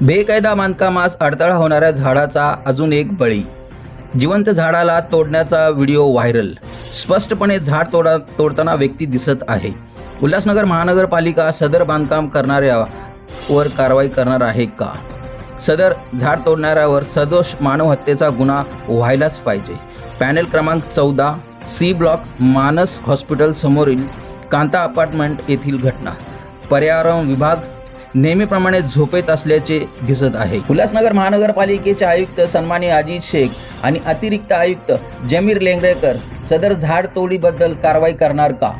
बेकायदा बांधकामास अडथळा होणाऱ्या झाडाचा अजून एक बळी. जिवंत झाडाला तोडण्याचा व्हिडिओ व्हायरल. स्पष्टपणे झाड तोडताना व्यक्ती दिसत आहे. उल्हासनगर महानगरपालिका सदर बांधकाम करणाऱ्यावर कारवाई करणार आहे का? सदर झाड तोडणाऱ्यावर सदोष मानवहत्येचा गुन्हा व्हायलाच पाहिजे. पॅनेल क्रमांक 14 सी ब्लॉक, मानस हॉस्पिटल समोरील कांता अपार्टमेंट येथील घटना. पर्यावरण विभाग नेहमीप्रमाणे झोपेत असल्याचे दिसत आहे. उल्हासनगर महानगरपालिकेचे आयुक्त सन्माननीय अजित शेख आणि अतिरिक्त आयुक्त जमीर लेंगरेकर सदर झाड तोडीबद्दल कारवाई करणार का?